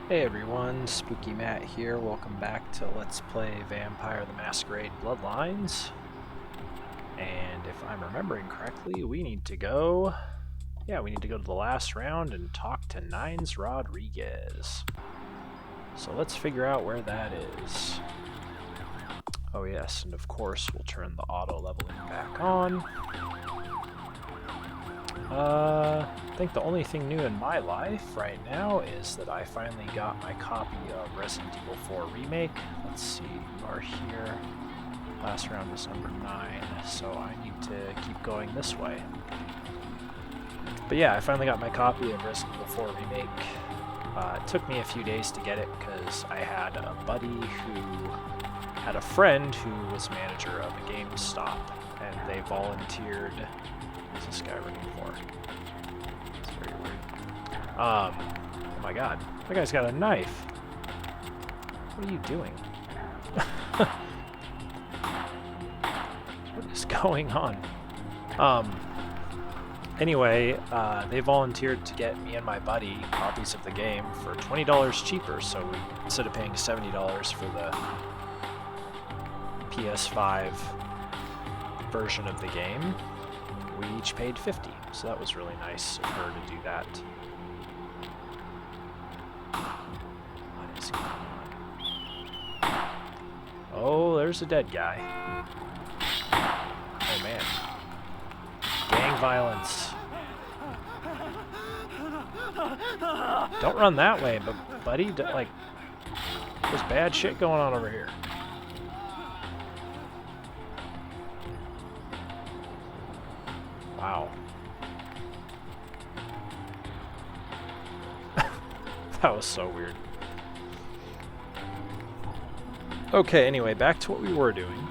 Hey everyone, Spooky Matt here. Welcome back to Let's Play Vampire the Masquerade Bloodlines. And if I'm remembering correctly, we need to go... Yeah, we need to go to the last round and talk to Nines Rodriguez. So let's figure out where that is. Oh yes, and of course we'll turn the auto leveling back on. I think the only thing new in my life right now is that I finally got my copy of Resident Evil 4 Remake. Let's see, you are here. Last round was number 9, so I need to keep going this way. But yeah, I finally got my copy of Resident Evil 4 Remake. It took me a few days to get it because I had a buddy who had a friend who was manager of a GameStop, and they volunteered. What's this guy running for? It's very weird. Oh my god, that guy's got a knife. What are you doing? What is going on? Anyway, they volunteered to get me and my buddy copies of the game for $20 cheaper, so instead of paying $70 for the PS5 version of the game, we each paid $50, so that was really nice of her to do that. What is going on? Oh, there's a dead guy. Oh man. Gang violence. Don't run that way, but buddy, like, there's bad shit going on over here. Wow. That was so weird. Okay, anyway, back to what we were doing.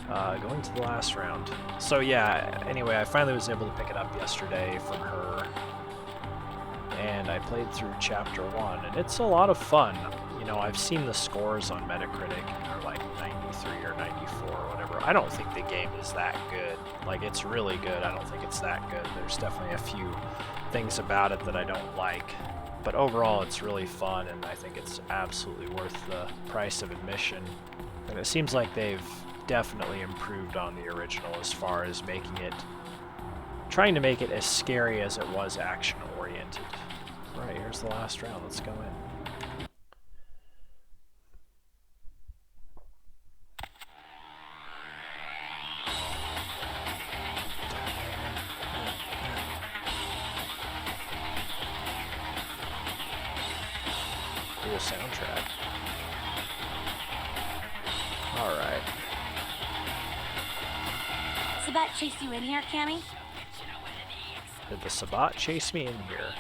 Going to the last round. So yeah, anyway, I finally was able to pick it up yesterday from her. And I played through Chapter 1, and it's a lot of fun. You know, I've seen the scores on Metacritic, and they're like 93 or 94 or whatever. I don't think the game is that good. Like, it's really good. I don't think it's that good. There's definitely a few things about it that I don't like. But overall, it's really fun, and I think it's absolutely worth the price of admission. And it seems like they've definitely improved on the original as far as trying to make it as scary as it was action-oriented. Alright, here's the last round. Let's go in. Cool soundtrack. Alright. Sabat chased you in here, Cammy? Did the Sabat chase me in here?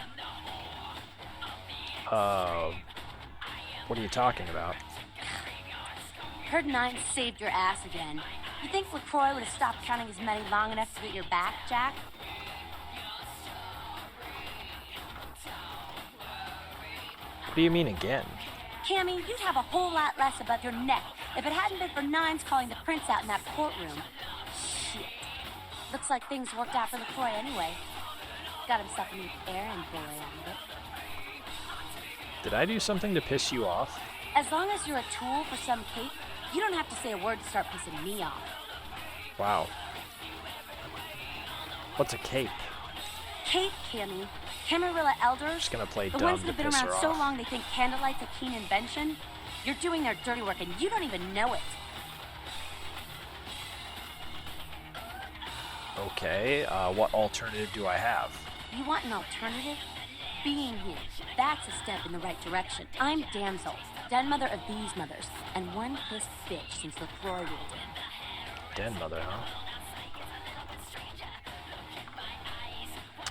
What are you talking about? Heard Nine saved your ass again. You think LaCroix would have stopped counting his money long enough to get your back, Jack? What do you mean again? Cammy, you'd have a whole lot less above your neck if it hadn't been for Nines calling the prince out in that courtroom. Shit. Looks like things worked out for LaCroix anyway. Got himself a new errand boy out of it. Did I do something to piss you off? As long as you're a tool for some cape, you don't have to say a word to start pissing me off. Wow. What's a cape? Cape, Cammy. Camarilla elders, Just gonna play the dumb ones that to have been piss around her so off. long they think candlelight's a keen invention. You're doing their dirty work and you don't even know it. Okay, what alternative do I have? You want an alternative? Being here. That's a step in the right direction. I'm Damsel, den mother of these mothers, and one pissed bitch since LaCroix rolled in. Den mother, huh?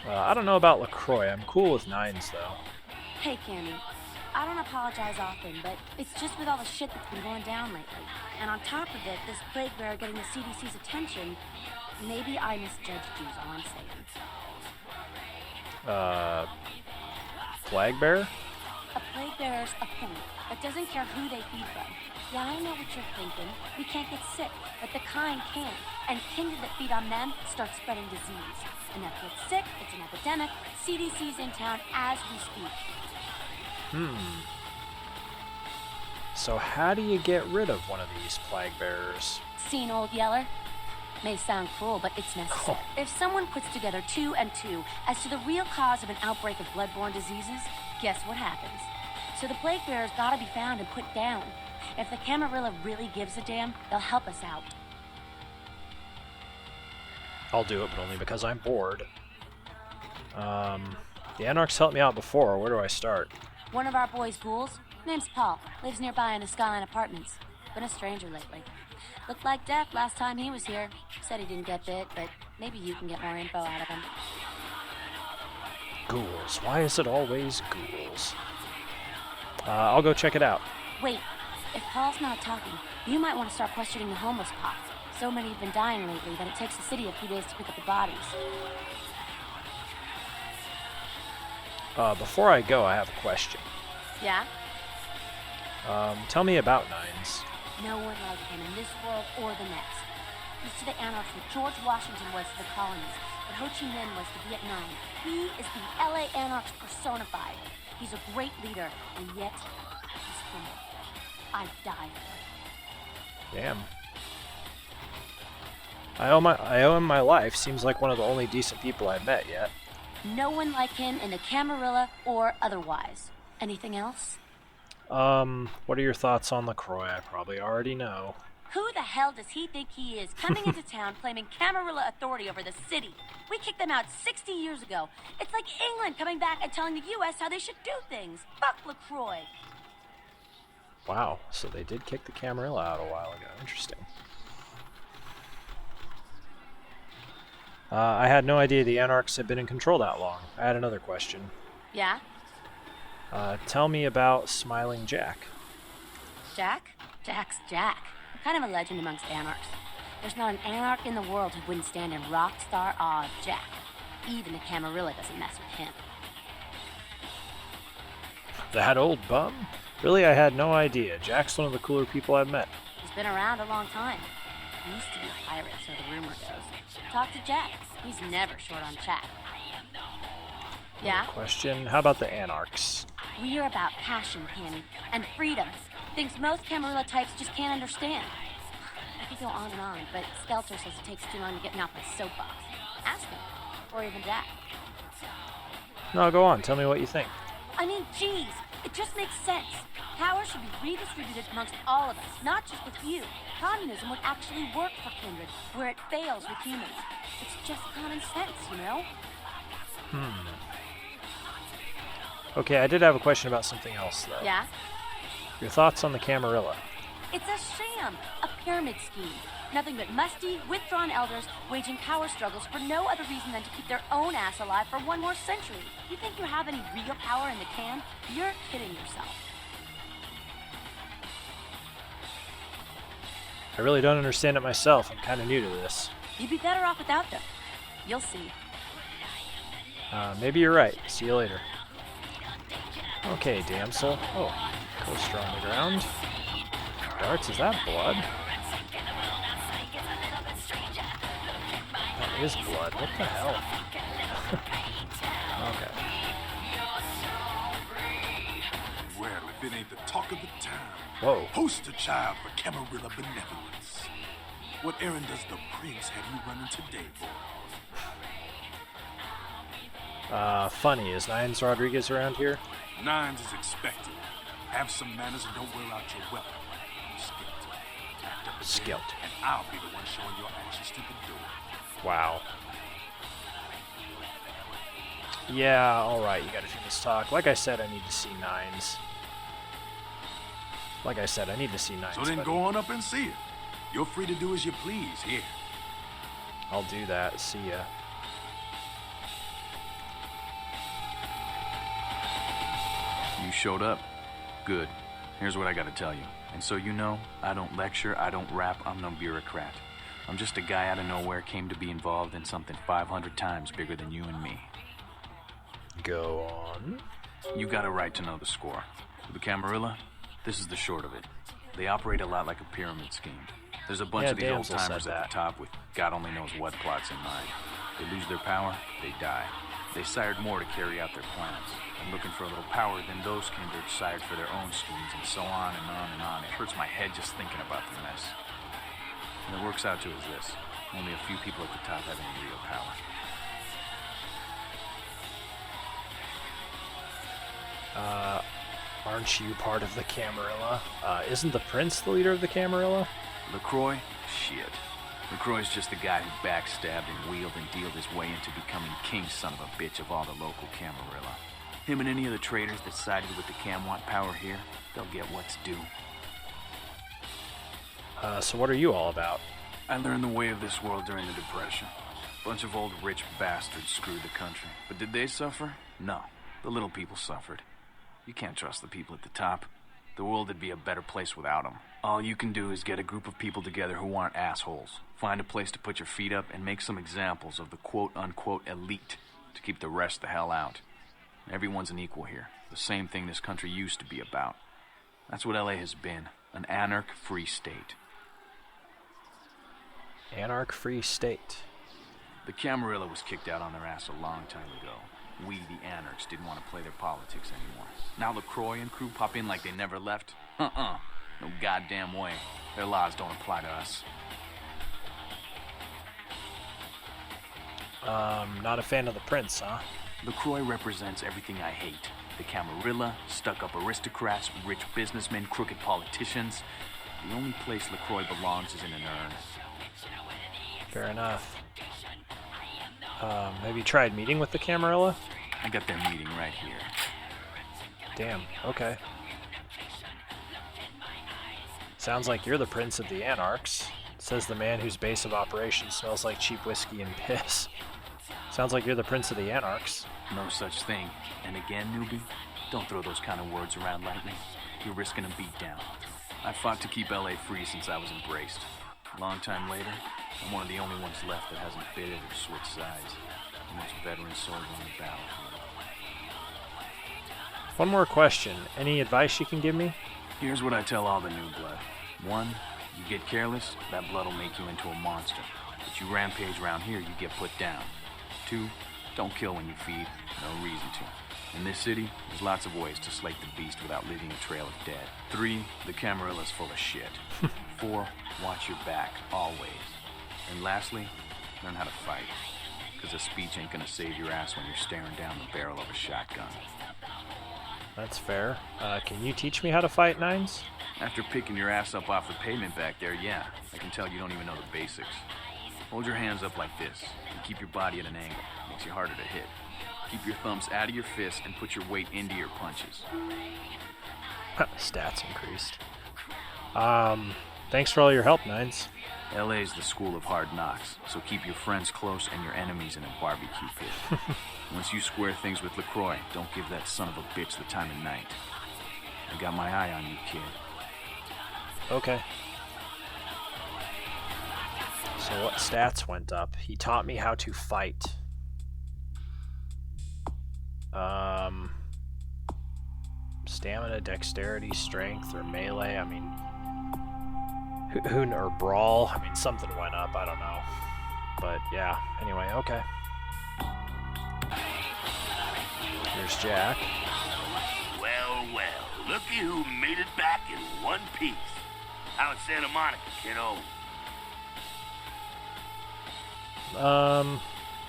I don't know about LaCroix. I'm cool with Nines, though. Hey, Cammy. I don't apologize often, but it's just with all the shit that's been going down lately. And on top of it, this plague bearer getting the CDC's attention, maybe I misjudged you, is all I'm saying. Flag bearer? A plague bearer's a thing that doesn't care who they feed from. Yeah, I know what you're thinking. We can't get sick, but the kind can. And kindred that feed on them start spreading disease. Enough get sick, it's an epidemic. CDC's in town as we speak. So how do you get rid of one of these plague bearers? Seen Old Yeller? May sound cruel, but it's necessary. If someone puts together 2 and 2 as to the real cause of an outbreak of bloodborne diseases, guess what happens? So the plague bearers gotta be found and put down. If the Camarilla really gives a damn, they'll help us out. I'll do it, but only because I'm bored. The Anarchs helped me out before. Where do I start? One of our boys' ghouls, name's Paul, lives nearby in the Skyline Apartments. Been a stranger lately. Looked like death last time he was here. Said he didn't get bit, but maybe you can get more info out of him. Ghouls. Why is it always ghouls? I'll go check it out. Wait, if Paul's not talking, you might want to start questioning the homeless cop. So many have been dying lately that it takes the city a few days to pick up the bodies. Before I go, I have a question. Yeah? Tell me about Nines. No one like him in this world or the next. He's to the Anarchs what George Washington was to the colonies, what Ho Chi Minh was to Vietnam. He is the LA Anarchs personified. He's a great leader, and yet he's humble. I'd die for him. Damn. I owe him my life. Seems like one of the only decent people I've met yet. No one like him in the Camarilla or otherwise. Anything else? What are your thoughts on LaCroix? I probably already know. Who the hell does he think he is, coming into town claiming Camarilla authority over the city? We kicked them out 60 years ago. It's like England coming back and telling the U.S. how they should do things. Fuck LaCroix. Wow, so they did kick the Camarilla out a while ago. Interesting. I had no idea the Anarchs had been in control that long. I had another question. Yeah? Tell me about Smiling Jack. Jack? Jack's Jack. Kind of a legend amongst Anarchs. There's not an Anarch in the world who wouldn't stand in rock star awe of Jack. Even the Camarilla doesn't mess with him. That old bum? Really, I had no idea. Jack's one of the cooler people I've met. He's been around a long time. He used to be a pirate, so the rumor goes. Talk to Jack. He's never short on chat. Yeah? Question, how about the Anarchs? We're about passion, Penny, and freedom. Things most Camarilla types just can't understand. I could go on and on, but Skelter says it takes too long to get me off my soapbox. Ask him. Or even Jack. No, go on. Tell me what you think. I mean, geez, it just makes sense. Power should be redistributed amongst all of us, not just a few. Communism would actually work for Kindred, where it fails with humans. It's just common sense, you know? Okay, I did have a question about something else, though. Yeah? Your thoughts on the Camarilla? It's a sham, a pyramid scheme. Nothing but musty, withdrawn elders waging power struggles for no other reason than to keep their own ass alive for one more century. You think you have any real power in the can? You're kidding yourself. I really don't understand it myself. I'm kind of new to this. You'd be better off without them. You'll see. Maybe you're right. See you later. Okay, damsel. Oh, coaster on the ground. Darts, is that blood? That is blood. What the hell? Okay. Well, if it ain't the talk of the town. Whoa. Poster child for Camarilla benevolence. What errand does the prince have you running today, boy? Funny. Is Nines Rodriguez around here? Nines is expected. Have some manners and don't wear out your weapon. Skelt. And I'll be the one showing your ashes to the door. Wow. Yeah, alright, you gotta do this talk. Like I said, I need to see Nines. Like I said, I need to see Nines. So then buddy. go on up and see it. You're free to do as you please here. I'll do that. See ya. You showed up. Good. Here's what I gotta tell you. And so you know, I don't lecture, I don't rap, I'm no bureaucrat. I'm just a guy out of nowhere came to be involved in something 500 times bigger than you and me. Go on. You got a right to know the score. The Camarilla, this is the short of it. They operate a lot like a pyramid scheme. There's a bunch of these Damsel old-timers said at that. the top with God only knows what plots in mind. They lose their power, they die. They sired more to carry out their plans. And looking for a little power, then those kindred sired for their own schemes, and so on and on and on. It hurts my head just thinking about the mess. And it works out to is this. Only a few people at the top have any real power. Aren't you part of the Camarilla? Isn't the prince the leader of the Camarilla? LaCroix? Shit. LaCroix's just a guy who backstabbed and wheeled and dealed his way into becoming king son of a bitch of all the local Camarilla. Him and any of the traitors that sided with the Cam want power here, they'll get what's due. So what are you all about? I learned the way of this world during the Depression. Bunch of old rich bastards screwed the country. But did they suffer? No. The little people suffered. You can't trust the people at the top. The world would be a better place without them. All you can do is get a group of people together who aren't assholes. Find a place to put your feet up and make some examples of the quote-unquote elite to keep the rest the hell out. Everyone's an equal here. The same thing this country used to be about. That's what LA has been. An anarch-free state. Anarch-free state. The Camarilla was kicked out on their ass a long time ago. We, the anarchs, didn't want to play their politics anymore. Now LaCroix and crew pop in like they never left? No goddamn way. Their laws don't apply to us. Not a fan of the prince, huh? LaCroix represents everything I hate. The Camarilla, stuck-up aristocrats, rich businessmen, crooked politicians. The only place LaCroix belongs is in an urn. Fair enough. Have you tried meeting with the Camarilla? I got their meeting right here. Damn, okay. Sounds like you're the prince of the anarchs. Says the man whose base of operations smells like cheap whiskey and piss. Sounds like you're the prince of the anarchs. No such thing. And again, newbie, don't throw those kind of words around lightly. You're risking a beatdown. I fought to keep LA free since I was embraced. A long time later, I'm one of the only ones left that hasn't fitted or switched sides. The most veteran soldier on the battlefield. One more question. Any advice you can give me? Here's what I tell all the new blood. 1, you get careless, that blood will make you into a monster. But you rampage around here, you get put down. 2, don't kill when you feed. No reason to. In this city, there's lots of ways to slake the beast without leaving a trail of dead. 3, the Camarilla's full of shit. 4, watch your back, always. And lastly, learn how to fight. Because a speech ain't gonna save your ass when you're staring down the barrel of a shotgun. That's fair. Can you teach me how to fight, Nines? After picking your ass up off the pavement back there, yeah. I can tell you don't even know the basics. Hold your hands up like this, and keep your body at an angle. Makes you harder to hit. Keep your thumbs out of your fists and put your weight into your punches. Stats increased. Thanks for all your help, Nines. LA's the school of hard knocks, so keep your friends close and your enemies in a barbecue pit. Once you square things with LaCroix, don't give that son of a bitch the time of night. I got my eye on you, kid. Okay. So what stats went up? He taught me how to fight. Stamina, dexterity, strength, or melee. I mean, or brawl. I mean, something went up. I don't know. But yeah. Anyway, okay. Here's Jack. Well, looky who made it back in one piece. How's Santa Monica, kiddo?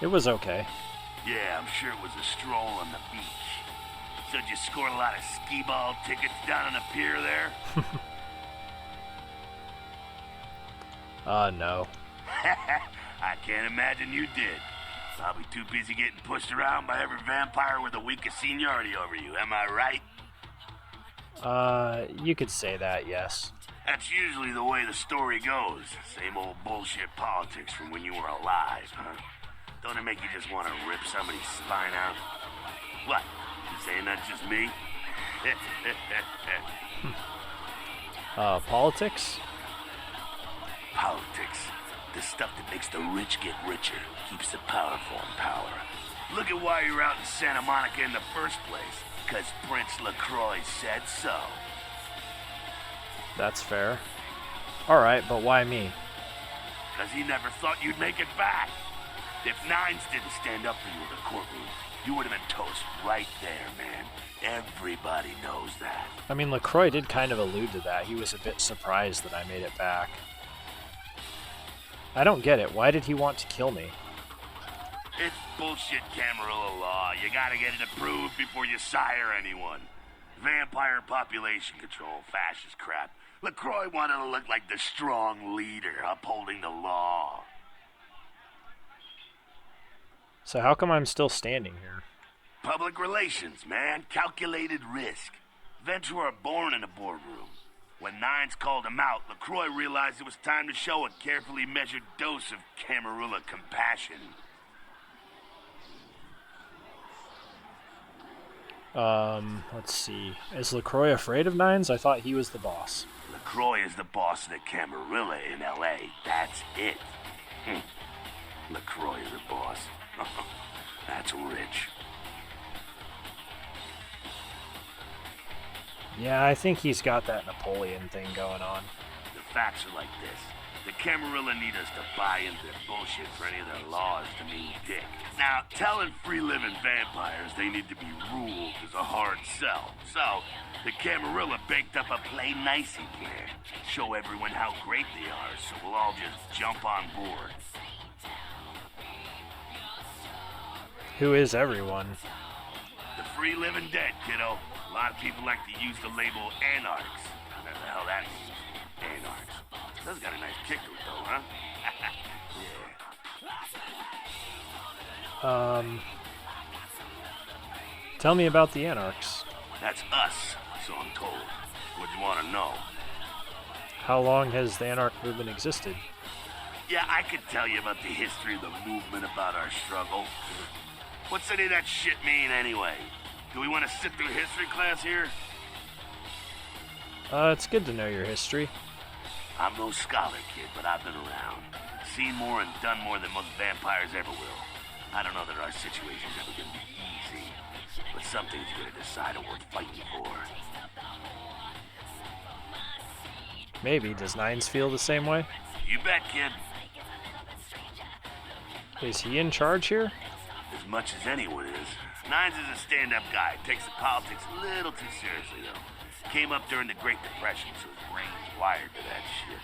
It was okay. Yeah, I'm sure it was a stroll on the beach. So did you score a lot of skee-ball tickets down on the pier there? No. I can't imagine you did. Probably too busy getting pushed around by every vampire with the weakest seniority over you, am I right? You could say that, yes. That's usually the way the story goes. Same old bullshit politics from when you were alive, huh? Don't it make you just want to rip somebody's spine out? What? You saying that's just me? Politics? Politics. The stuff that makes the rich get richer, keeps the powerful in power. Look at why you're out in Santa Monica in the first place. Because Prince LaCroix said so. That's fair. Alright, but why me? Because he never thought you'd make it back. If Nines didn't stand up for you in the courtroom, you would have been toast right there, man. Everybody knows that. I mean, LaCroix did kind of allude to that. He was a bit surprised that I made it back. I don't get it. Why did he want to kill me? It's bullshit Camarilla law. You gotta get it approved before you sire anyone. Vampire population control, fascist crap. LaCroix wanted to look like the strong leader upholding the law. So how come I'm still standing here? Public relations, man. Calculated risk. Vents were born in a boardroom. When Nines called him out, LaCroix realized it was time to show a carefully measured dose of Camarilla compassion. Let's see. Is LaCroix afraid of Nines? I thought he was the boss. LaCroix is the boss of the Camarilla in L.A. That's it. LaCroix is the boss. That's rich. Yeah, I think he's got that Napoleon thing going on. The facts are like this. The Camarilla need us to buy into their bullshit for any of their laws to mean dick. Now, telling free-living vampires they need to be ruled is a hard sell. So, the Camarilla baked up a play nicey plan. Show everyone how great they are, so we'll all just jump on board. Who is everyone? The free-living dead, kiddo. A lot of people like to use the label anarchs. Whatever the hell that means. Anarchs. That's got a nice kick to it, though, huh? Yeah. Tell me about the Anarchs. That's us, so I'm told. What do you want to know? How long has the Anarch movement existed? Yeah, I could tell you about the history of the movement, about our struggle. What's any of that shit mean, anyway? Do we want to sit through history class here? It's good to know your history. I'm no scholar, kid, but I've been around. Seen more and done more than most vampires ever will. I don't know that our situation's ever gonna be easy, but something's gonna decide it worth fighting for. Maybe. Does Nines feel the same way? You bet, kid. Is he in charge here? As much as anyone is. Nines is a stand-up guy. Takes the politics a little too seriously, though. Came up during the Great Depression, so his brain's wired to that shit.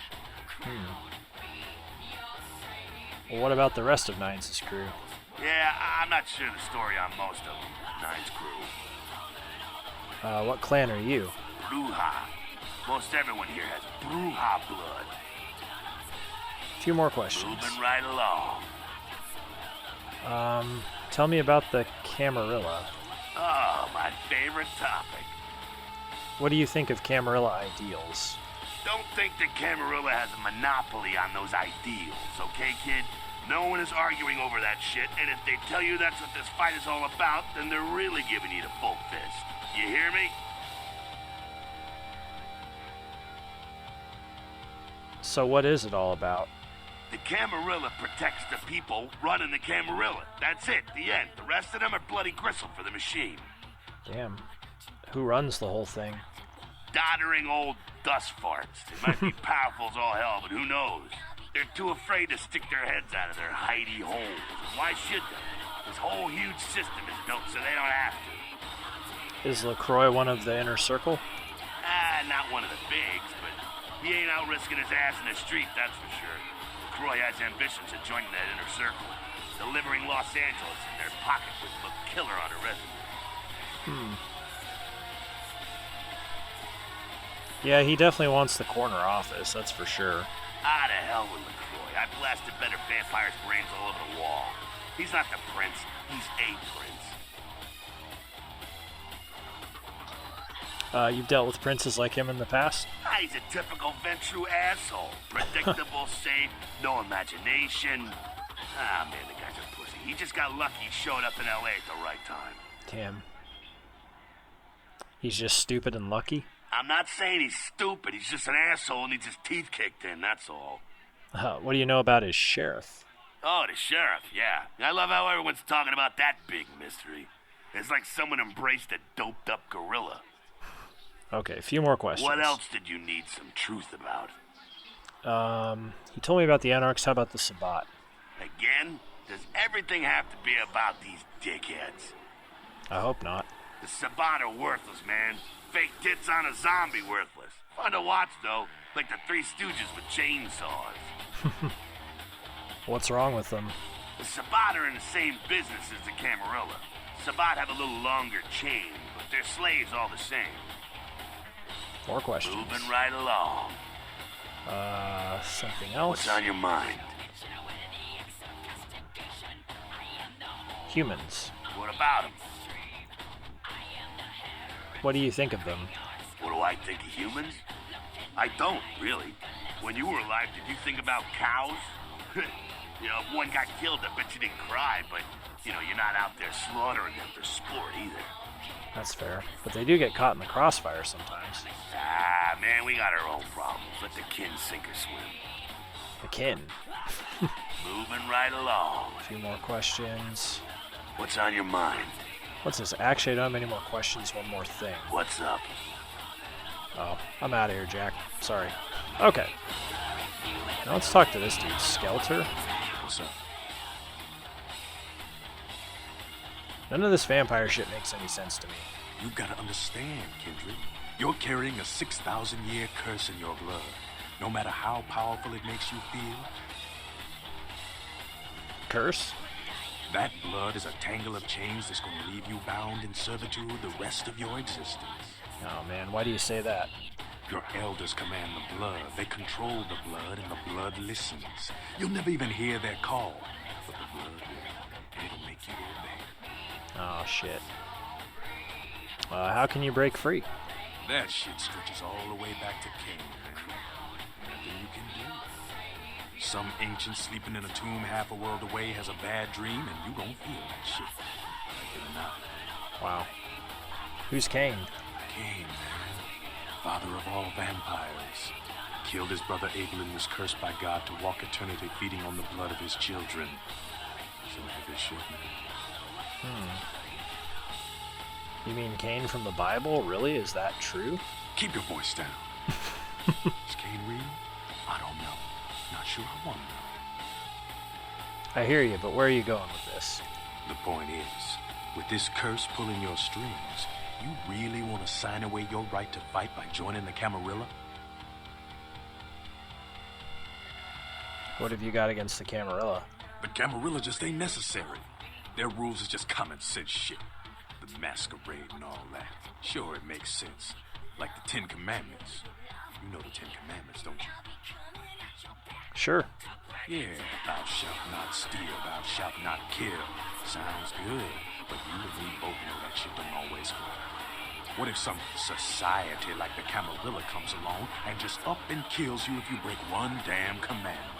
Well, what about the rest of Nines' crew? Yeah, I'm not sure the story on most of them. Nines crew. What clan are you? Bruja. Most everyone here has Bruja blood. A few more questions. Moving right along. Tell me about the Camarilla. Oh, my favorite topic. What do you think of Camarilla ideals? Don't think that Camarilla has a monopoly on those ideals, okay, kid? No one is arguing over that shit, and if they tell you that's what this fight is all about, then they're really giving you the full fist. You hear me? So what is it all about? The Camarilla protects the people running the Camarilla. That's it, the end. The rest of them are bloody gristle for the machine. Damn. Who runs the whole thing? Doddering old dust farts. They might be powerful as all hell, but who knows? They're too afraid to stick their heads out of their hidey holes. Why should they? This whole huge system is built so they don't have to. Is LaCroix one of the inner circle? Not one of the bigs, but he ain't out risking his ass in the street, that's for sure. LaCroix has ambitions of joining that inner circle. Delivering Los Angeles in their pocket would look killer on a resume. Yeah, he definitely wants the corner office, that's for sure. Ah, to hell with LaCroix. I blasted better vampires' brains all over the wall. He's not the prince, he's a prince. You've dealt with princes like him in the past? He's a typical Ventru asshole. Predictable, safe, no imagination. Man, the guy's a pussy. He just got lucky he showed up in L.A. at the right time. Damn. He's just stupid and lucky? I'm not saying he's stupid. He's just an asshole and needs his teeth kicked in, that's all. What do you know about his sheriff? Oh, the sheriff, yeah. I love how everyone's talking about that big mystery. It's like someone embraced a doped-up gorilla. Okay, a few more questions. What else did you need some truth about? He told me about the Anarchs. How about the Sabbat? Again? Does everything have to be about these dickheads? I hope not. The Sabbat are worthless, man. Fake tits on a zombie worthless. Fun to watch, though. Like the Three Stooges with chainsaws. What's wrong with them? The Sabbat are in the same business as the Camarilla. Sabbat have a little longer chain, but they're slaves all the same. More questions. Moving right along. Something else? What's on your mind? Humans. What about them? What do you think of them? What do I think of humans? I don't, really. When you were alive, did you think about cows? You know, if one got killed, I bet you didn't cry, but, you know, you're not out there slaughtering them for sport either. That's fair. But they do get caught in the crossfire sometimes. Ah, man, we got our own problems. Let the kin sink or swim. The kin. Moving right along. A few more questions. What's on your mind? What's this? Actually, I don't have any more questions. One more thing. What's up? Oh, I'm out of here, Jack. Sorry. Okay. Now let's talk to this dude, Skelter. What's up? None of this vampire shit makes any sense to me. You gotta understand, Kendrick. You're carrying a 6,000-year curse in your blood. No matter how powerful it makes you feel, Curse? that blood is a tangle of chains that's gonna leave you bound in servitude the rest of your existence. Oh man, why do you say that? Your elders command the blood. They control the blood, and the blood listens. You'll never even hear their call, but the blood will, and it'll make you obey. Oh shit. How can you break free? That shit stretches all the way back to Cain, man. Nothing you can do. Some ancient sleeping in a tomb half a world away has a bad dream, and you gon' feel that shit. Like it or not. Wow. Who's Cain? Cain, man. Father of all vampires. Killed his brother Abel and was cursed by God to walk eternity feeding on the blood of his children. Shouldn't have this shit, man. You mean Cain from the Bible? Really? Is that true? Keep your voice down. Is Cain real? I don't know. Not sure I want to know. I hear you, but where are you going with this? The point is, with this curse pulling your strings, you really want to sign away your right to fight by joining the Camarilla? What have you got against the Camarilla? The Camarilla just ain't necessary. Their rules is just common sense shit. The Masquerade and all that. Sure, it makes sense. Like the Ten Commandments. You know the Ten Commandments, don't you? Sure. Yeah, thou shalt not steal, thou shalt not kill. Sounds good, but you and me both know that shit don't always fly. What if some society like the Camarilla comes along and just up and kills you if you break one damn commandment?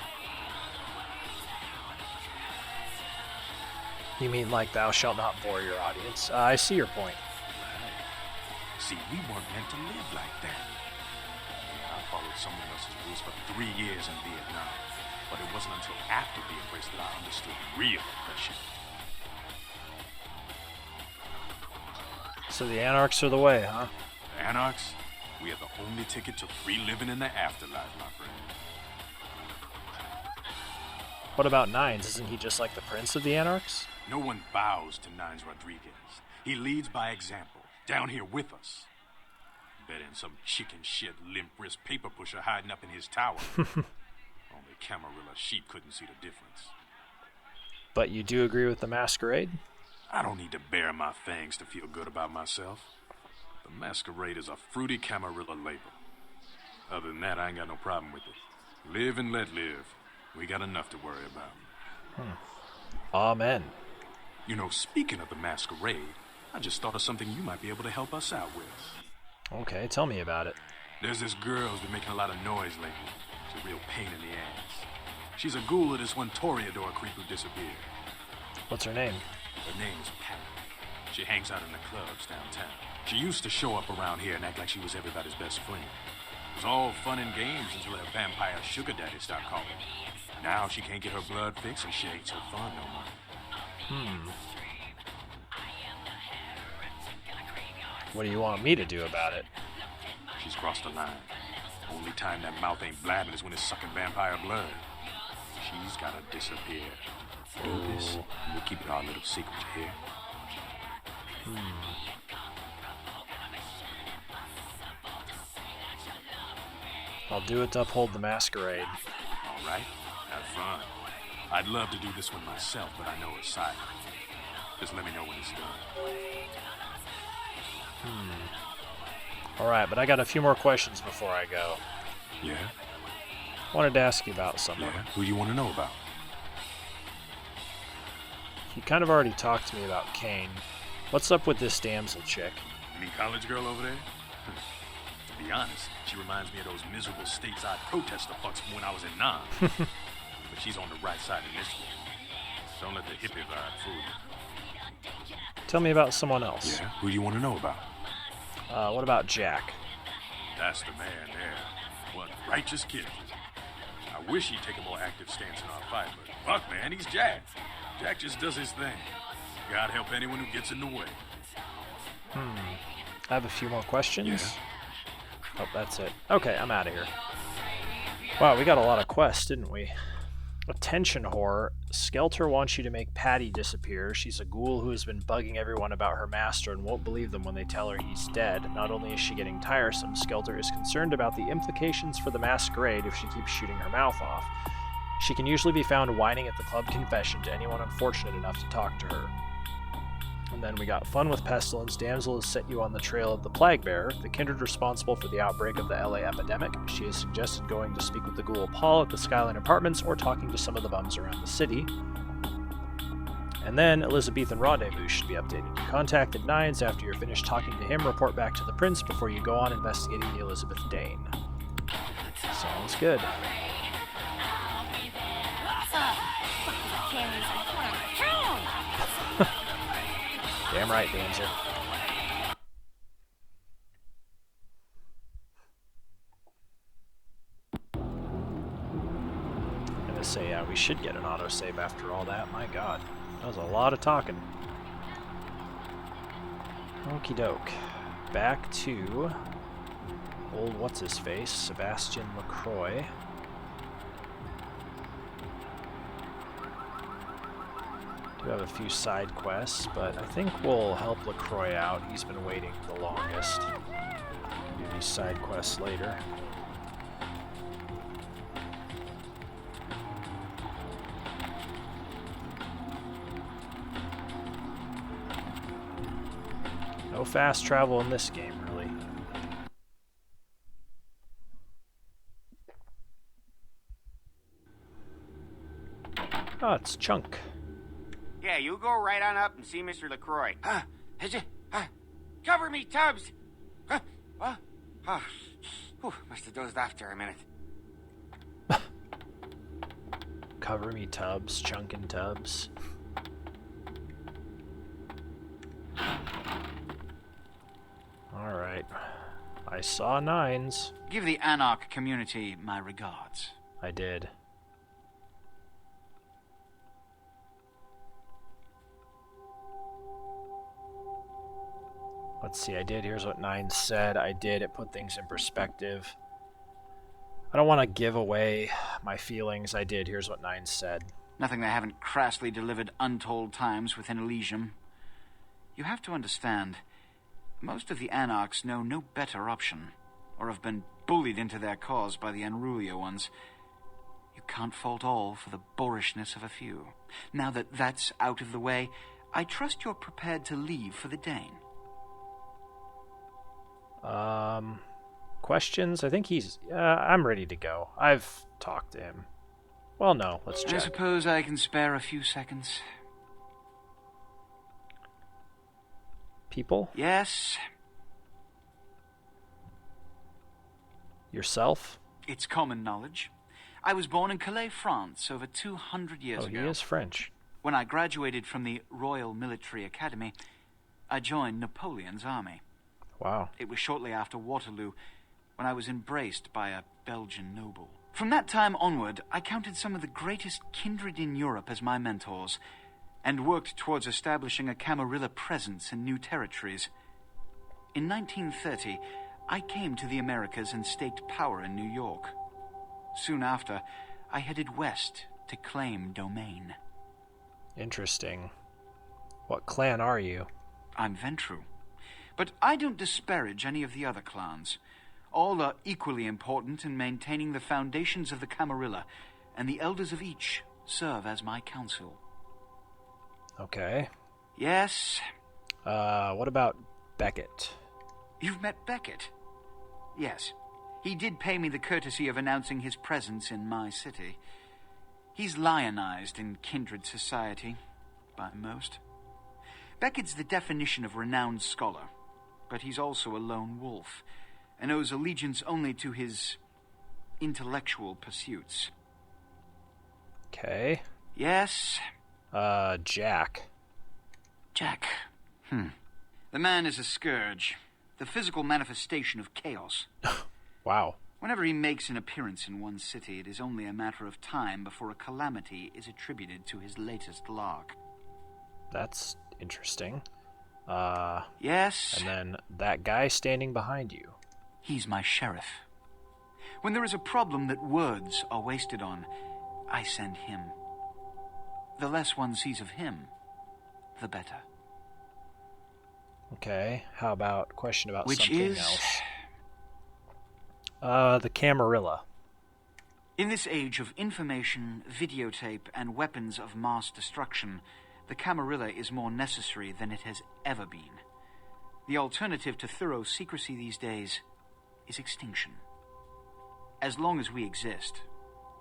You mean like thou shalt not bore your audience? I see your point. See, we weren't meant to live like that. Yeah, I followed someone else's rules for 3 years in Vietnam, but it wasn't until after the embrace that I understood real oppression. So the Anarchs are the way, huh? The Anarchs, we have the only ticket to free living in the afterlife, my friend. What about Nines? Isn't he just like the Prince of the Anarchs? No one bows to Nines Rodriguez. He leads by example, down here with us. Better than some chicken shit, limp-wrist paper pusher hiding up in his tower. Only Camarilla sheep couldn't see the difference. But you do agree with the Masquerade? I don't need to bare my fangs to feel good about myself. The Masquerade is a fruity Camarilla label. Other than that, I ain't got no problem with it. Live and let live. We got enough to worry about. Amen. You know, speaking of the Masquerade, I just thought of something you might be able to help us out with. Okay, tell me about it. There's this girl who's been making a lot of noise lately. It's a real pain in the ass. She's a ghoul of this one Toreador creep who disappeared. What's her name? Her name's Pat. She hangs out in the clubs downtown. She used to show up around here and act like she was everybody's best friend. It was all fun and games until her vampire sugar daddy stopped calling. Now she can't get her blood fixed and she ain't so fun no more. What do you want me to do about it? She's crossed the line. Only time that mouth ain't blabbing is when it's sucking vampire blood. She's gotta disappear. Do this, and we'll keep it our little secret here. I'll do it to uphold the Masquerade. All right, have fun. I'd love to do this one myself, but I know it's silent. Just let me know when it's done. Alright, but I got a few more questions before I go. Yeah? Wanted to ask you about someone. Yeah? Who you want to know about? You kind of already talked to me about Kane. What's up with this damsel chick? You mean college girl over there? To be honest, she reminds me of those miserable stateside protester fucks from when I was in Nam. But she's on the right side of this one. Don't let the hippie vibe fool you. Tell me about someone else. Yeah? Who you want to know about? What about Jack? That's the man there. One righteous kid. I wish he'd take a more active stance in our fight, but fuck, man, he's Jack. Jack just does his thing. God help anyone who gets in the way. I have a few more questions. Yeah. Oh, that's it. Okay, I'm out of here. Wow, we got a lot of quests, didn't we? Attention whore. Skelter wants you to make Patty disappear. She's a ghoul who has been bugging everyone about her master and won't believe them when they tell her he's dead. Not only is she getting tiresome, Skelter is concerned about the implications for the Masquerade if she keeps shooting her mouth off. She can usually be found whining at the club confession to anyone unfortunate enough to talk to her. And then we got Fun with Pestilence. Damsel has set you on the trail of the Plague Bearer, the kindred responsible for the outbreak of the LA epidemic. She has suggested going to speak with the ghoul Paul at the Skyline Apartments or talking to some of the bums around the city. And then Elizabethan Rendezvous should be updated. You contacted Nines after you're finished talking to him. Report back to the Prince before you go on investigating the Elizabeth Dane. Sounds good. Damn right, damsel. I'm gonna say, yeah, we should get an autosave after all that. My god, that was a lot of talking. Okie doke. Back to old what's-his-face, Sebastian LaCroix. We have a few side quests, but I think we'll help LaCroix out. He's been waiting the longest. Do these side quests later. No fast travel in this game, really. Oh, it's Chunk. Yeah, you go right on up and see Mr. LaCroix. Cover me, Tubbs! What? Must have dozed off there a minute. Cover me, Tubbs. Chunk and Tubbs. Alright. I saw Nines. Give the Anarch community my regards. I did. Let's see, I did. Here's what Nines said. I did. It put things in perspective. I don't want to give away my feelings. I did. Here's what Nines said. Nothing they haven't crassly delivered untold times within Elysium. You have to understand, most of the Anarchs know no better option, or have been bullied into their cause by the Unrulia ones. You can't fault all for the boorishness of a few. Now that that's out of the way, I trust you're prepared to leave for the Dane. Questions? I think he's... I'm ready to go. I've talked to him. Well, no, let's check. I suppose I can spare a few seconds. People? Yes. Yourself? It's common knowledge. I was born in Calais, France, over 200 years ago. Oh, he is French. When I graduated from the Royal Military Academy, I joined Napoleon's army. Wow. It was shortly after Waterloo, when I was embraced by a Belgian noble. From that time onward, I counted some of the greatest kindred in Europe as my mentors, and worked towards establishing a Camarilla presence in new territories. In 1930, I came to the Americas and staked power in New York. Soon after, I headed west to claim domain. Interesting. What clan are you? I'm Ventru. But I don't disparage any of the other clans. All are equally important in maintaining the foundations of the Camarilla, and the elders of each serve as my council. Okay. Yes? What about Beckett? You've met Beckett? Yes. He did pay me the courtesy of announcing his presence in my city. He's lionized in kindred society, by most. Beckett's the definition of renowned scholar, but he's also a lone wolf, and owes allegiance only to his intellectual pursuits. Okay. Yes? Jack. Jack. The man is a scourge, the physical manifestation of chaos. Wow. Whenever he makes an appearance in one city, it is only a matter of time before a calamity is attributed to his latest lark. That's interesting. Yes? And then that guy standing behind you. He's my sheriff. When there is a problem that words are wasted on, I send him. The less one sees of him, the better. Okay, how about question about Which something is? else? The Camarilla. In this age of information, videotape, and weapons of mass destruction, the Camarilla is more necessary than it has ever been. The alternative to thorough secrecy these days is extinction. As long as we exist,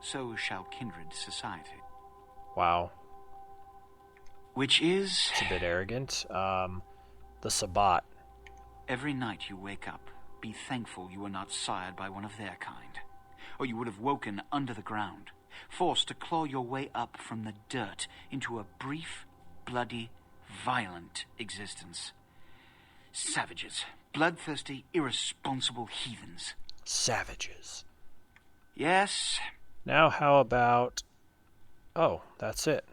so shall kindred society. Wow. Which is? It's a bit arrogant. The Sabbat. Every night you wake up, be thankful you were not sired by one of their kind, or you would have woken under the ground, forced to claw your way up from the dirt into a brief, bloody, violent existence. Savages. Bloodthirsty, irresponsible heathens. Savages. Yes? Now how about... Oh, that's it.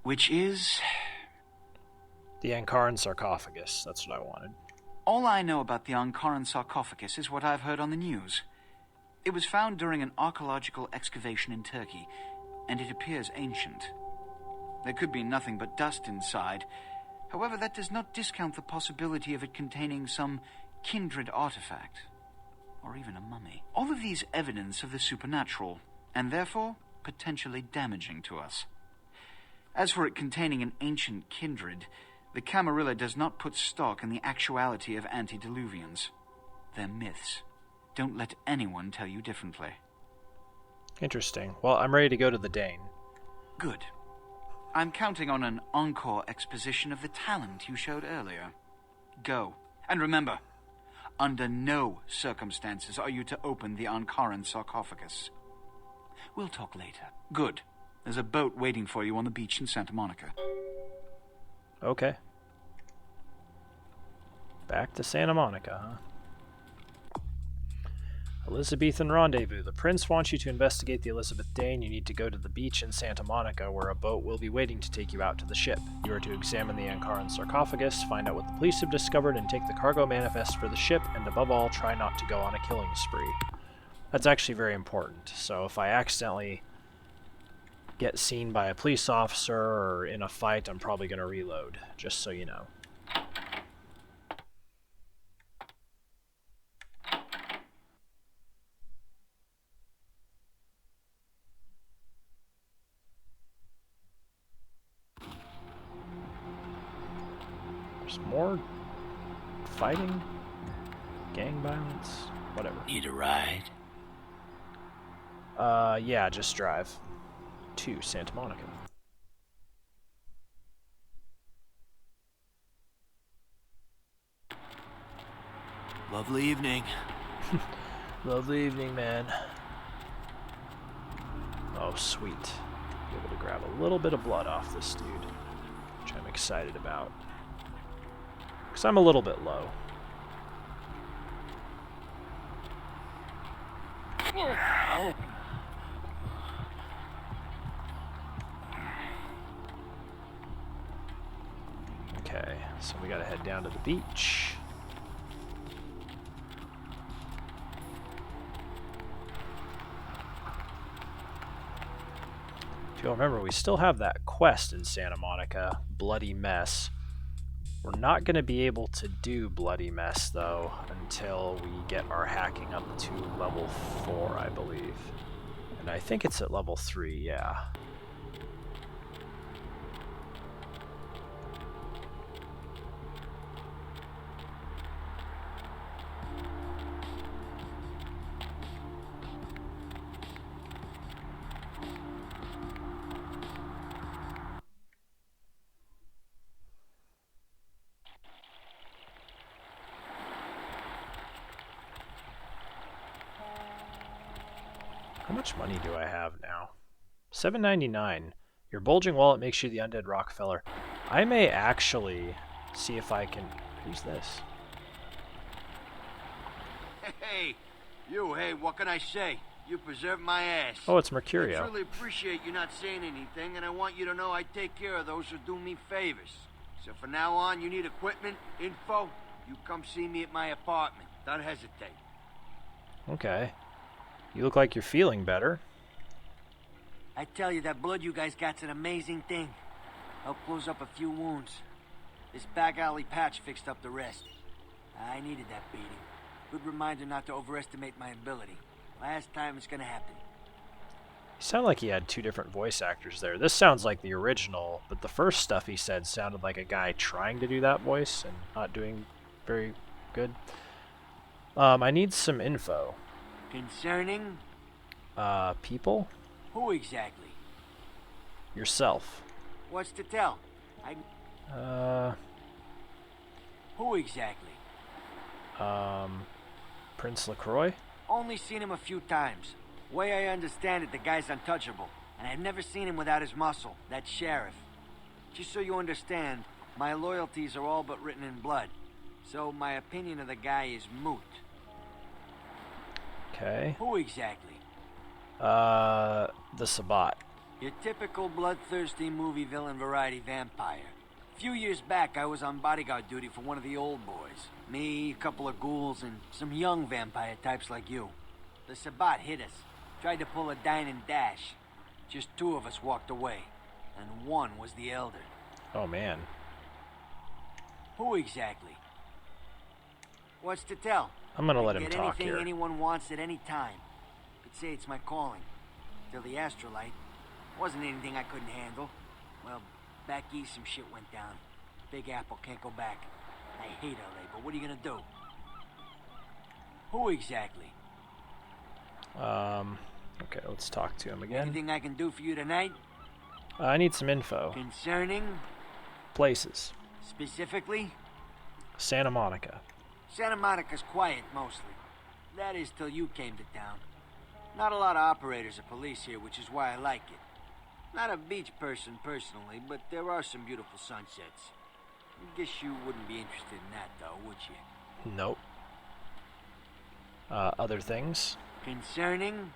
Which is? The Ankaran sarcophagus. That's what I wanted. All I know about the Ankaran sarcophagus is what I've heard on the news. It was found during an archaeological excavation in Turkey, and it appears ancient. There could be nothing but dust inside. However, that does not discount the possibility of it containing some kindred artifact, or even a mummy. All of these evidence of the supernatural, and therefore potentially damaging to us. As for it containing an ancient kindred, the Camarilla does not put stock in the actuality of antediluvians. They're myths. Don't let anyone tell you differently. Interesting. Well, I'm ready to go to the Dane. Good. I'm counting on an encore exposition of the talent you showed earlier. Go. And remember, under no circumstances are you to open the Ankaran sarcophagus. We'll talk later. Good. There's a boat waiting for you on the beach in Santa Monica. Okay. Back to Santa Monica, huh? Elizabethan rendezvous. The prince wants you to investigate the Elizabeth Dane. You need to go to the beach in Santa Monica, where a boat will be waiting to take you out to the ship. You are to examine the Ankaran sarcophagus, find out what the police have discovered, and take the cargo manifest for the ship, and above all, try not to go on a killing spree. That's actually very important. So if I accidentally get seen by a police officer or in a fight, I'm probably going to reload, just so you know. There's more fighting, gang violence, whatever. Need a ride? Yeah, just drive to Santa Monica. Lovely evening. Lovely evening, man. Oh, sweet. Be able to grab a little bit of blood off this dude, which I'm excited about. Because I'm a little bit low. Okay, so we gotta head down to the beach. You'll remember we still have that quest in Santa Monica, Bloody Mess. We're not going to be able to do Bloody Mess, though, until we get our hacking up to level 4, I believe. And I think it's at level 3, yeah. How much money do I have now? $7.99. Your bulging wallet makes you the undead Rockefeller. I may actually see if I can... Who's this? Hey, what can I say? You preserved my ass. Oh, it's I Mercurio. truly appreciate you not saying anything, and I want you to know I take care of those who do me favors. So from now on, you need equipment, info, you come see me at my apartment. Don't hesitate. Okay. You look like you're feeling better. I tell you, that blood you guys got's an amazing thing. Helped close up a few wounds. This back alley patch fixed up the rest. I needed that beating. Good reminder not to overestimate my ability. Last time it's gonna happen. He sounded like he had 2 different voice actors there. This sounds like the original, but the first stuff he said sounded like a guy trying to do that voice and not doing very good. I need some info. Concerning? People? Who exactly? Yourself. What's to tell? Who exactly? Prince LaCroix? Only seen him a few times. Way I understand it, the guy's untouchable. And I've never seen him without his muscle, that sheriff. Just so you understand, my loyalties are all but written in blood. So my opinion of the guy is moot. Okay. Who exactly? The Sabbat. Your typical bloodthirsty movie villain variety vampire. A few years back, I was on bodyguard duty for one of the old boys. Me, a couple of ghouls, and some young vampire types like you. The Sabbat hit us. Tried to pull a dine and dash. Just 2 of us walked away. And one was the Elder. Oh, man. Who exactly? What's to tell? I'm gonna let him Get talk anything here. anyone wants at any time. Could say it's my calling. Till the astrolite. Wasn't anything I couldn't handle. Well, back east some shit went down. Big Apple can't go back. I hate LA, but what are you gonna do? Who exactly? Okay, let's talk to him again. Anything I can do for you tonight? I need some info. Concerning? Places. Specifically? Santa Monica. Santa Monica's quiet, mostly. That is till you came to town. Not a lot of operators or police here, which is why I like it. Not a beach person, personally, but there are some beautiful sunsets. I guess you wouldn't be interested in that, though, would you? Nope. Other things. Concerning?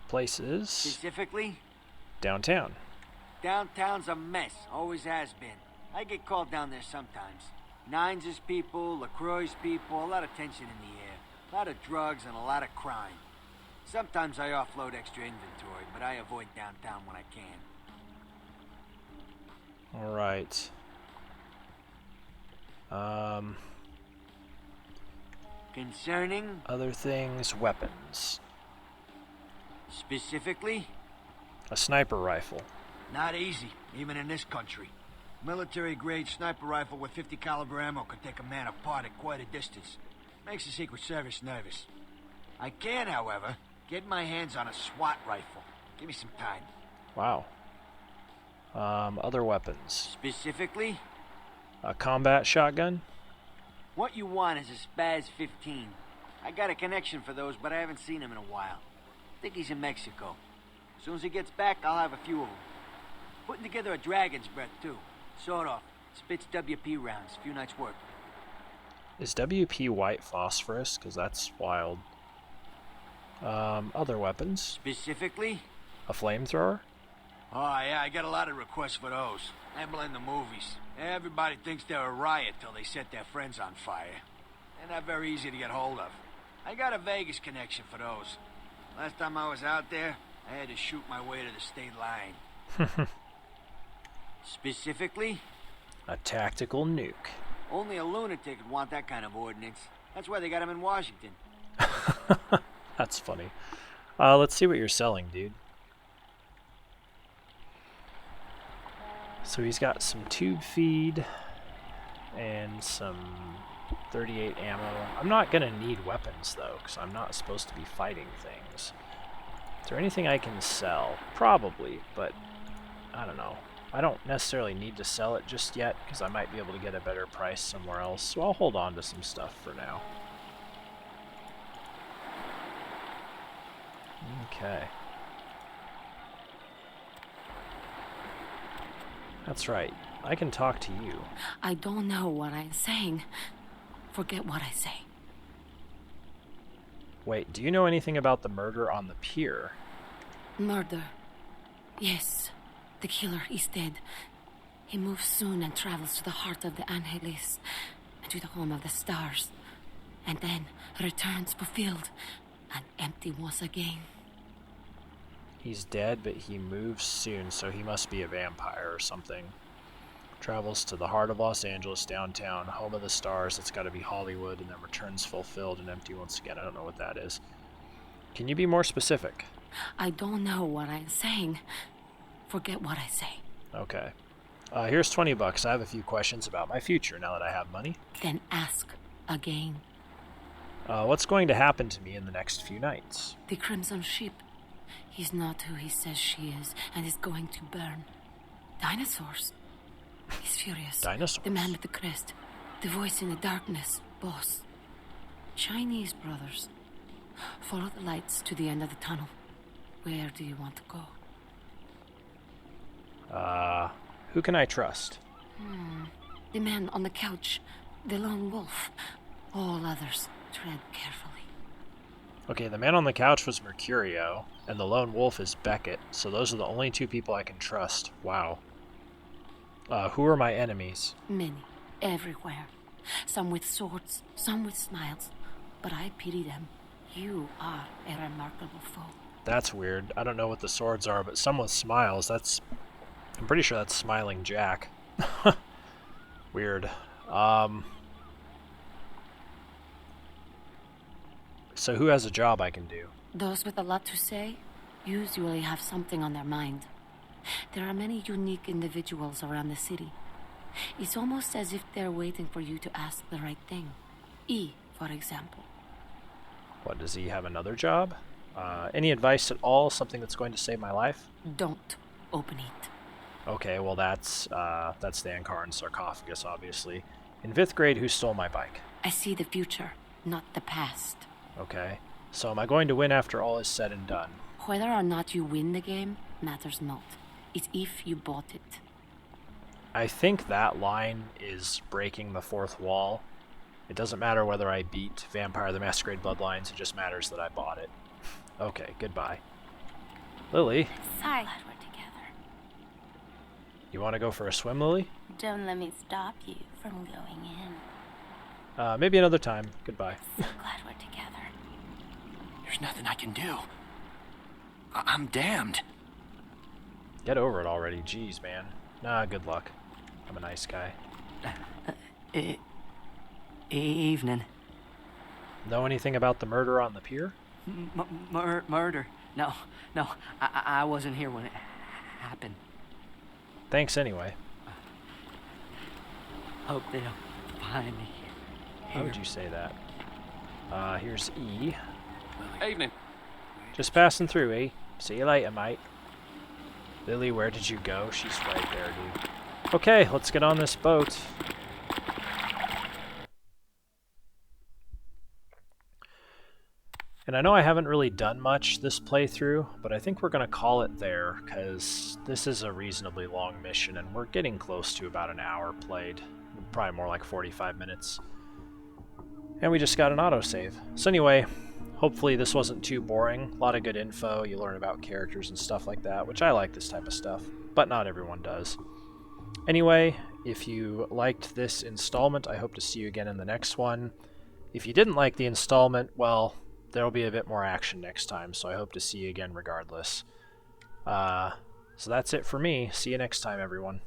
Places. Specifically? Downtown. Downtown's a mess. Always has been. I get called down there sometimes. Nines' people, LaCroix's people, a lot of tension in the air. A lot of drugs and a lot of crime. Sometimes I offload extra inventory, but I avoid downtown when I can. Alright. Concerning? Other things. Weapons. Specifically? A sniper rifle. Not easy, even in this country. Military-grade sniper rifle with 50 caliber ammo could take a man apart at quite a distance. Makes the Secret Service nervous. I can, however, get my hands on a SWAT rifle. Give me some time. Wow. Other weapons. Specifically? A combat shotgun. What you want is a Spaz 15. I got a connection for those, but I haven't seen him in a while. Think he's in Mexico. As soon as he gets back, I'll have a few of them. Putting together a dragon's breath, too. Sort of. Spits WP rounds. Few nights' work. Is WP white phosphorus? Because that's wild. Other weapons. Specifically? A flamethrower. Oh, yeah, I get a lot of requests for those. They blend the movies. Everybody thinks they're a riot till they set their friends on fire. They're not very easy to get hold of. I got a Vegas connection for those. Last time I was out there, I had to shoot my way to the state line. Specifically, A tactical nuke. only a lunatic would want that kind of ordnance. That's why they got him in Washington. That's funny. Let's see what you're selling, dude. So he's got some tube feed and some 38 ammo. I'm not gonna need weapons though, because I'm not supposed to be fighting things. Is there anything I can sell? Probably, but I don't know. I don't necessarily need to sell it just yet, because I might be able to get a better price somewhere else, so I'll hold on to some stuff for now. Okay. That's right. I can talk to you. I don't know what I'm saying. Forget what I say. Wait, do you know anything about the murder on the pier? Murder. Yes. The killer is dead. He moves soon and travels to the heart of the Angeles and to the home of the stars. And then returns fulfilled and empty once again. He's dead, but he moves soon, so he must be a vampire or something. Travels to the heart of Los Angeles, downtown, home of the stars. It's got to be Hollywood, and then returns fulfilled and empty once again. I don't know what that is. Can you be more specific? I don't know what I'm saying. Forget what I say. Okay. Here's $20. I have a few questions about my future now that I have money. Then ask again. What's going to happen to me in the next few nights? The Crimson Ship. He's not who he says she is, and is going to burn. Dinosaurs. He's furious. Dinosaurs? The man with the crest. The voice in the darkness. Boss. Chinese brothers. Follow the lights to the end of the tunnel. Where do you want to go? Who can I trust? The man on the couch. The lone wolf. All others. Tread carefully. Okay, the man on the couch was Mercurio, and the lone wolf is Beckett, so those are the only two people I can trust. Wow. Who are my enemies? Many. Everywhere. Some with swords, some with smiles. But I pity them. You are a remarkable foe. That's weird. I don't know what the swords are, but some with smiles, that's... I'm pretty sure that's Smiling Jack. Weird. So who has a job I can do? Those with a lot to say usually have something on their mind. There are many unique individuals around the city. It's almost as if they're waiting for you to ask the right thing. E, for example. What, does he have another job? Any advice at all? Something that's going to save my life? Don't open it. Okay, well that's the Ankaran sarcophagus, obviously. In 5th grade, who stole my bike? I see the future, not the past. Okay, so am I going to win after all is said and done? Whether or not you win the game matters not. It's if you bought it. I think that line is breaking the fourth wall. It doesn't matter whether I beat Vampire the Masquerade Bloodlines, it just matters that I bought it. Okay, goodbye. Lily, Sorry. Glad we're together. you want to go for a swim, Lily? Don't let me stop you from going in. Maybe another time. Goodbye. So glad we're together. There's nothing I can do. I'm damned. Get over it already. Jeez, man. Nah, good luck. I'm a nice guy. Evening. Know anything about the murder on the pier? Murder? No. I wasn't here when it happened. Thanks anyway. Hope they don't find me How would you say that? Here's E. Evening. Just passing through, E. See you later, mate. Lily, where did you go? She's right there, dude. Okay, let's get on this boat. And I know I haven't really done much this playthrough, but I think we're going to call it there, because this is a reasonably long mission, and we're getting close to about an hour played. Probably more like 45 minutes. And we just got an autosave. So anyway, hopefully this wasn't too boring. A lot of good info, you learn about characters and stuff like that, which I like this type of stuff, but not everyone does. Anyway, if you liked this installment, I hope to see you again in the next one. If you didn't like the installment, well, there'll be a bit more action next time, so I hope to see you again regardless. So that's it for me. See you next time, everyone.